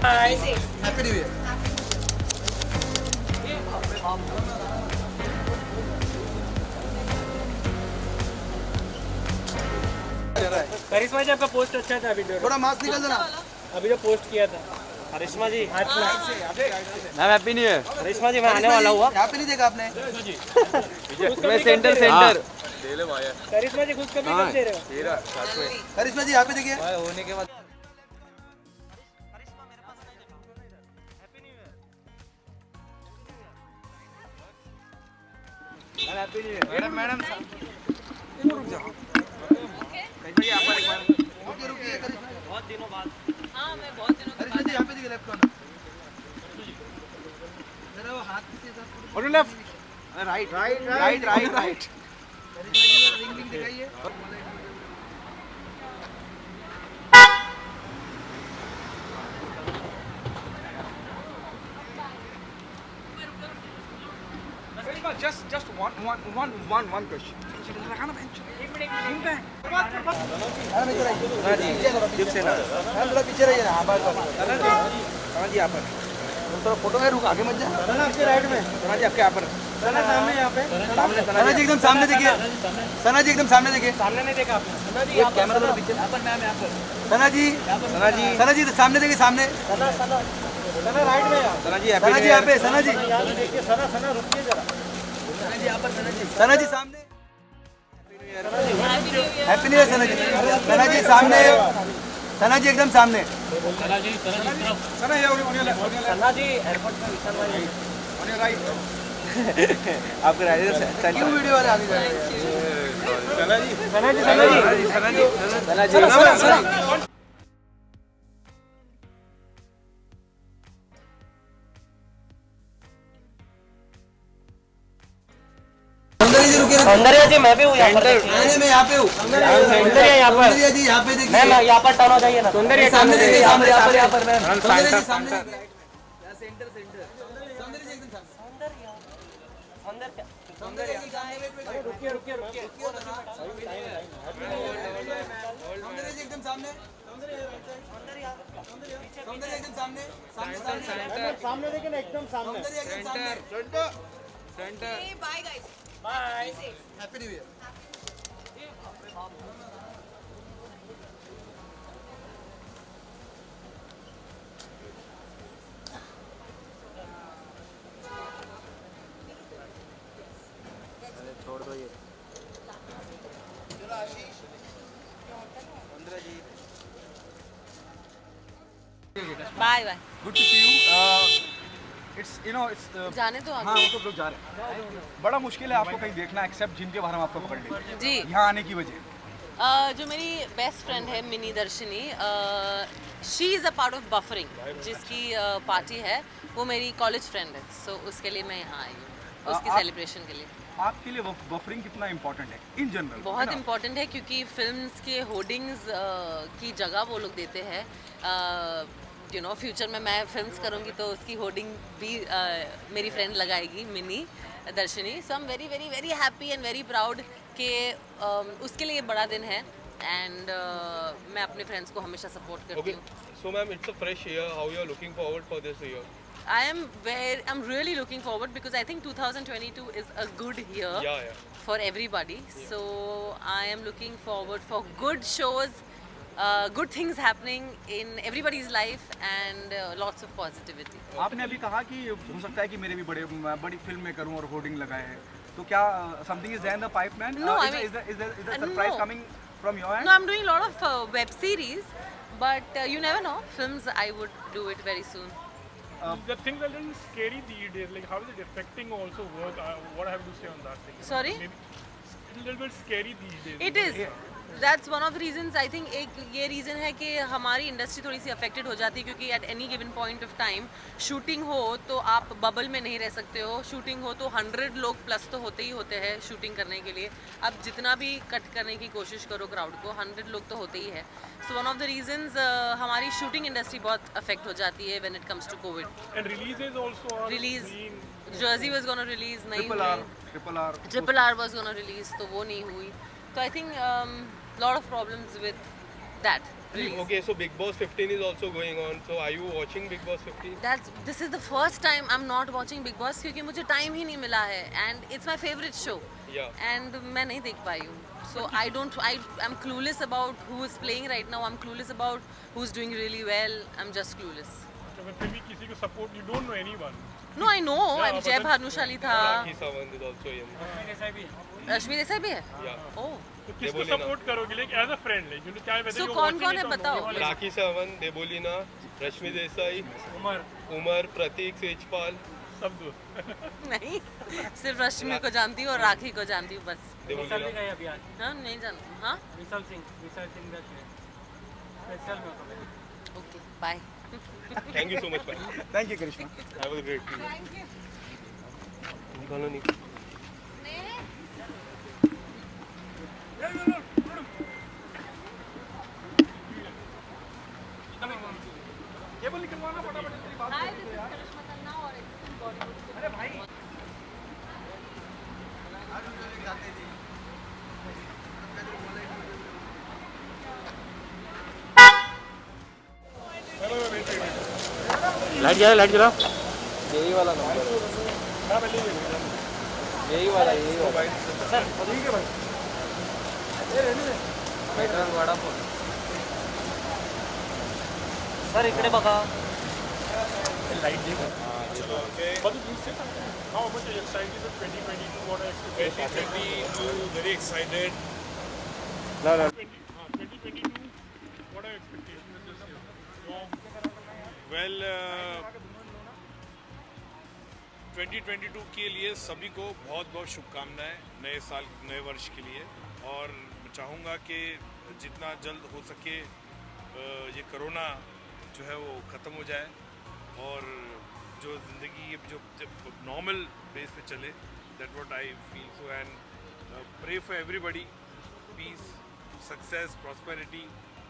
Hi. Happy new year. Karishma ji आपका post अच्छा था वीडियो थोड़ा मास्क निकल देना। अभी जो पोस्ट किया था करिश्मा जी आज ma'am happy new year. Karishma जी मैं आने वाला हुआ। यहाँ पे नहीं देखा आपने? मैं सेंटर करिश्मा जी खुद कभी कब दे रहे हो करिश्मा जी यहाँ पे देखिए। होने के बाद हैप्पी न्यू ईयर। मैडम रुकिए रुकिए करिश्मा बहुत दिनों बाद हाँ मैं बहुत दिनों के जी यहाँ पे देखिए लेफ्ट कॉर्नर। जरा वो हाथ से साथ और लेफ्ट राइट करिश्मा जी रिंग रिंग दिखाइए। just one question. मैम थोड़ा पीछे रहिए ना। हाँ बस जी यहाँ पर थोड़ा फोटो में रुक आगे मत जा। आपके राइट में सना जी आपके यहाँ पर सामने यहाँ पे सामने सना जी एकदम सामने देखिए। सना जी एकदम सामने देखिए। सामने नहीं देखा आपने कैमरा थोड़ा पीछे। सना जी सना जी सामने देखिए सामने। सना राइट में यार सना जी सना जी यहाँ पे सना जी देखिए सना रुकिए जरा सना जी सामने। हैप्पी न्यू ईयर सना जी। सना जी सामने। सना जी एकदम सामने। सना ये सना जी एयरपोर्ट में विशाल भाई आपके राइट क्यों वीडियो वाले आगे जा रहे हैं? सना जी सौंदर्य जी रुकिए। सौंदर्य जी मैं भी हूँ यहाँ पर नहीं मैं यहाँ पे हूँ। सौंदर्य यहाँ पर सौंदर्य जी यहाँ पे देखिए। मैम यहाँ पर टर्न हो जाइए ना सौंदर्य सामने देखिए सामने यहाँ पर मैम सौंदर्य जी सामने देखिए। सेंटर सौंदर्य जी एकदम सामने। अंदर क्या सौंदर्य जी सामने वेट वेट। रुकिए सौंदर्य जी एकदम सामने। सौंदर्य एकदम सामने। सामने सामने देखिए ना एकदम सामने सौंदर्य एकदम सामने। Hey, bye guys. Bye happy new year. छोड़ दो ये Bye bye. Good to see you. It's जाने तो हाँ आगे वो तो लोग जा रहे हैं। बड़ा मुश्किल है आपको कहीं देखना एक्सेप्ट जिनके बारे में आपको पकड़ लें। जी यहाँ आने की वजह जो मेरी बेस्ट फ्रेंड है मिनी दर्शनी she is a part of buffering जिसकी पार्टी है वो मेरी कॉलेज फ्रेंड है सो उसके लिए मैं यहाँ आई हूँ उसकी आप- सेलिब्रेशन के लिए आपके लिए बफरिंग कितना इम्पोर्टेंट है इन जनरल? बहुत इम्पोर्टेंट है क्योंकि फिल्म्स के होर्डिंग्स की जगह वो लोग देते हैं यू नो फ्यूचर में मैं फिल्म्स करूँगी तो उसकी होर्डिंग भी मेरी फ्रेंड लगाएगी Mini Darshani so I am very very very happy and very proud कि उसके लिए बड़ा दिन है एंड मैं अपने फ्रेंड्स को हमेशा सपोर्ट करती हूँ So ma'am, it's a fresh year. How you are looking forward for this year? I'm really looking forward because I think 2022 is a good year Yeah. for everybody. So I am looking forward for good shows, good things happening in everybody's life, and lots of positivity. आपने अभी कहा कि हो सकता है कि मेरे भी बड़ी फिल्म में करूं और होर्डिंग लगाए हैं तो क्या something is there in the pipeline? No, I is mean- the surprise no. Coming from your end? No, I'm doing a lot of web series, but you never know. Films, I would do it very soon. The things are a little scary these days. Like, how is it affecting also work? What I have to say on that thing? Sorry? Maybe it's a little bit scary these days. It is. That's one of the reasons. I think एक ये reason है कि हमारी industry थोड़ी सी affected हो जाती है क्योंकि at any given point of time shooting हो तो आप बबल में नहीं रह सकते हो शूटिंग हो तो 100 लोग प्लस तो होते ही होते हैं शूटिंग करने के लिए आप जितना भी कट करने की कोशिश करो क्राउड को 100 लोग तो होते ही है so one of the reasons हमारी शूटिंग इंडस्ट्री बहुत अफेक्ट हो जाती है when it comes to Covid And releases also are Release. being Jersey was gonna release नहीं हुई triple R RRR was gonna release तो वो नहीं हुई तो I think lot of problems with that. Release. Okay, so Big Boss 15 is also going on. So are you watching Big Boss 15? This is the first time I'm not watching Big Boss क्योंकि मुझे time ही नहीं मिला है and it's my favorite show. Yeah. And मैं नहीं देख पाई हूँ. So I'm clueless about who is playing right now. I'm clueless about who's doing really well. I'm just clueless. अच्छा, मैं फिर भी किसी को support, you don't know anyone. No, I know. Yeah, जय but भानुशाली था. Rakhi Sawant is also in. Rashmi Desai भी है. Yeah. Oh. तो किसको बोली ना। support करोगे like as a friend like you know क्या वैसे So जो कौन watching कौन है नहीं तो बताओ. know. Rakhi Sawant, Debolina, Rashmi Desai, Umar, Pratik Sejpal, सब दोस्त. नहीं. सिर्फ रश्मि को जानती हूँ और राखी को जानती हूँ बस. Debolina. हाँ नहीं जानती. हाँ. Okay. Bye. Thank you so much, bye. Thank you Karishma. Have a great day. Thank you. निकालो नहीं. केबल निकलवाना फटाफट तेरी बात Hi, this is Karishma Khanna और it's Bollywood. अरे भाई लाइट जला, लाइट जला. यही वाला नंबर यही वाला ठीक है भाई. पेट्रोल वाडा फोन. सर इकडे बघा. Light देखो. But you say how much are you excited for 2022? What are expectations? 2022, very excited. 2022. What are expectations this year? Well, 2022 के लिए सभी को बहुत बहुत शुभकामनाएं नए साल नए वर्ष के लिए. और चाहूँगा कि जितना जल्द हो सके ये कोरोना जो है वो ख़त्म हो जाए और जो ज़िंदगी जो नॉर्मल बेस पे चले. That what I feel. So and pray for everybody, peace, success, prosperity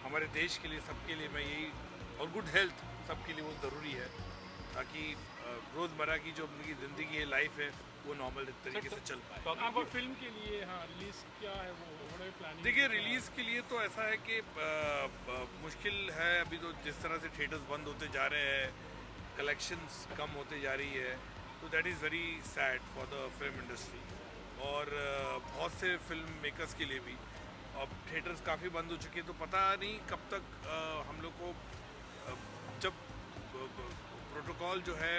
हमारे देश के लिए, सबके लिए मैं यही, और गुड हेल्थ सबके लिए वो ज़रूरी है ताकि रोज़मर्रा की जो उनकी ज़िंदगी है, लाइफ है, वो नॉर्मल तरीके से चल पाए. Talking about फिल्म के लिए हाँ रिलीज क्या है वो what are you planning? देखिए रिलीज़ के लिए तो ऐसा है कि मुश्किल है अभी. तो जिस तरह से थिएटर्स बंद होते जा रहे हैं, कलेक्शंस कम होते जा रही है, तो that is very sad for the film industry. और बहुत से फिल्म मेकर्स के लिए भी अब थिएटर्स काफ़ी बंद हो चुके हैं. तो पता नहीं कब तक हम लोग को जब प्रोटोकॉल जो है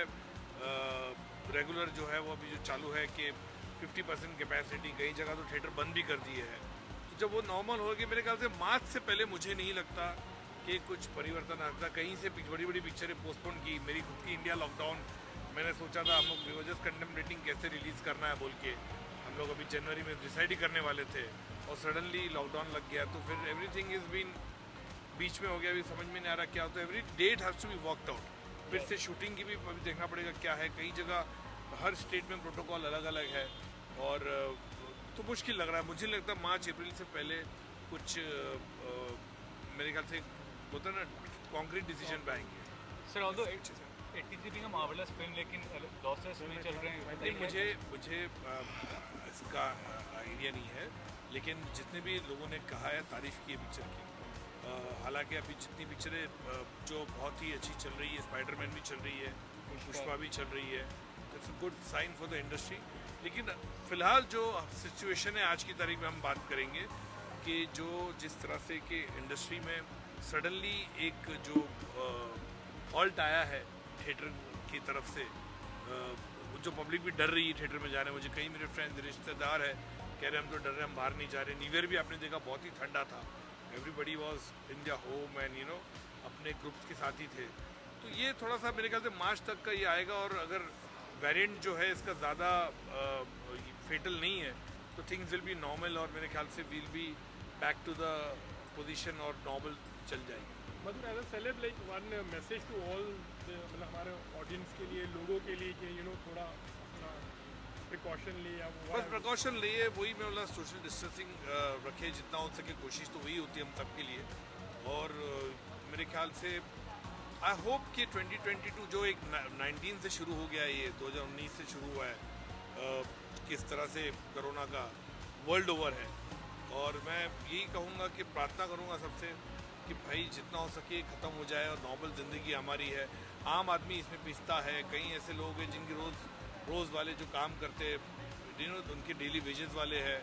रेगुलर जो है वो अभी जो चालू है कि 50% कैपेसिटी, कई जगह तो थिएटर बंद भी कर दिए हैं. तो जब वो नॉर्मल हो गया, मेरे ख्याल से मार्च से पहले मुझे नहीं लगता कि कुछ परिवर्तन आता. कहीं से बड़ी बड़ी पिक्चरें पोस्टपोन की. मेरी खुद की इंडिया लॉकडाउन, मैंने सोचा था हम लोग जस्ट कंटेम्पलेटिंग कैसे रिलीज़ करना है बोल के. हम लोग अभी जनवरी में डिसाइड ही करने वाले थे और सडनली लॉकडाउन लग गया. तो फिर एवरीथिंग इज़ बीन बीच में हो गया. अभी समझ में नहीं आ रहा क्या होता है. Every date has to be worked out. फिर से शूटिंग की भी अभी देखना पड़ेगा क्या है. कई जगह हर स्टेट में प्रोटोकॉल अलग अलग है और तो मुश्किल लग रहा है. मुझे लगता है मार्च अप्रैल से पहले कुछ मेरे ख्याल से होता है ना कॉन्क्रीट डिसीजन पे आएंगे. Sir although 83 being a marvelous film लेकिन लॉसेस में चल रहे हैं. नहीं मुझे इसका आइडिया नहीं है, लेकिन जितने भी लोगों ने कहा है, तारीफ़ की है पिक्चर की. हालांकि अभी जितनी पिक्चरें जो बहुत ही अच्छी चल रही है, स्पाइडरमैन भी चल रही है, पुष्पा भी चल रही है, it's a good sign for the industry. लेकिन फ़िलहाल जो सिचुएशन है आज की तारीख में हम बात करेंगे कि जो जिस तरह से कि इंडस्ट्री में सडनली एक जो हॉल्ट आया है थिएटर की तरफ से, जो पब्लिक भी डर रही है थिएटर में जाने. मुझे कई मेरे फ्रेंड्स रिश्तेदार है कह रहे हम तो डर रहे, हम बाहर नहीं जा रहे. न्यू ईयर भी आपने देखा बहुत ही ठंडा था. Everybody was in their home and अपने ग्रुप्स के साथ ही थे. तो ये थोड़ा सा मेरे ख्याल से मार्च तक का ये आएगा. और अगर वेरिएंट जो है इसका ज़्यादा फेटल नहीं है तो थिंग्स विल बी नॉर्मल और मेरे ख्याल से will be back to the position और नॉर्मल चल जाएगी. मतलब as a celeb like one message to all मतलब हमारे ऑडियंस के लिए, लोगों के लिए कि थोड़ा प्रिकॉशन लिए या बस प्रिकॉशन लिए. वही मैं बोला सोशल डिस्टेंसिंग रखे जितना हो सके. कोशिश तो वही होती है हम सब के लिए. और मेरे ख्याल से आई होप कि 2022 जो एक 19 से शुरू हो गया है, ये 2019 से शुरू हुआ है, किस तरह से कोरोना का वर्ल्ड ओवर है. और मैं यही कहूँगा कि प्रार्थना करूँगा सबसे कि भाई जितना हो सके ख़त्म हो जाए और नॉर्मल ज़िंदगी हमारी है। आम आदमी इसमें पिसता है, कई ऐसे लोग हैं जिनके रोज़ वाले जो काम करते हैं उनके डेली वेजेस वाले हैं,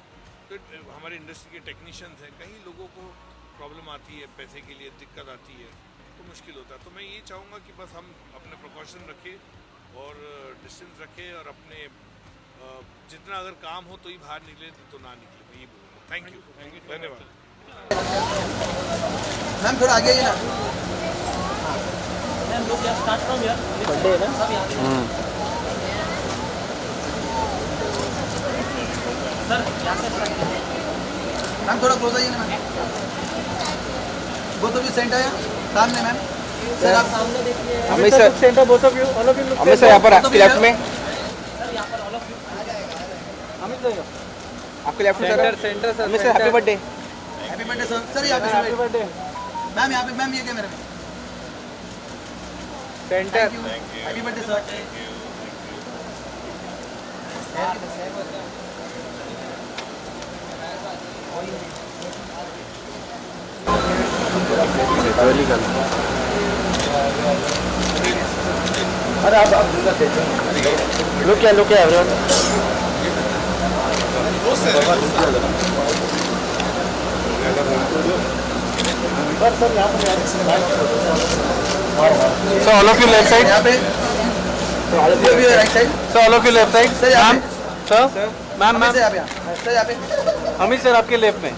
तो हमारी इंडस्ट्री के टेक्नीशियंस हैं, कई लोगों को प्रॉब्लम आती है, पैसे के लिए दिक्कत आती है, तो मुश्किल होता है। तो मैं ये चाहूँगा कि बस हम अपने प्रिकॉशन रखें और डिस्टेंस रखें और अपने जितना अगर काम हो तो ही बाहर निकले, तो ना निकले, मैं ये बोलूँगा। थैंक यू, धन्यवाद। मैम थोड़ा आगे आइए ना। मैम थोड़ा क्लोज आइए ना ma'am. Both of you centre आया सामने मैम। सर आप सामने देखिए। Amit sir centre, both of you, all of you. Amit sir यहाँ पर आपके लेफ्ट में। अमित सर आपके लेफ्ट में sir. Centre sir. Amit sir happy birthday. Happy birthday sir. Sir यहाँ पे हैप्पी बर्थडे मैम, यहाँ पे मैम, ये कैमरे में। सेंटर। Happy birthday sir. अरे आप लुक क्या everyone. So all of you left side. यहाँ पे right side. So all of you left side. Sir यहाँ पे। सर मैम सर यहाँ पे। सर यहाँ पे। अमित सर आपके लेफ्ट में।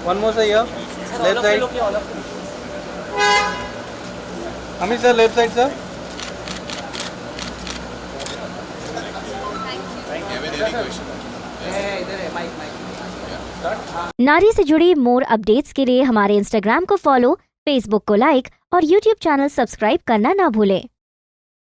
One more sir here, left side. Amit sir left side sir. नारी से जुड़ी मोर अपडेट्स के लिए हमारे इंस्टाग्राम को फॉलो, फेसबुक को लाइक और यूट्यूब चैनल सब्सक्राइब करना ना भूलें।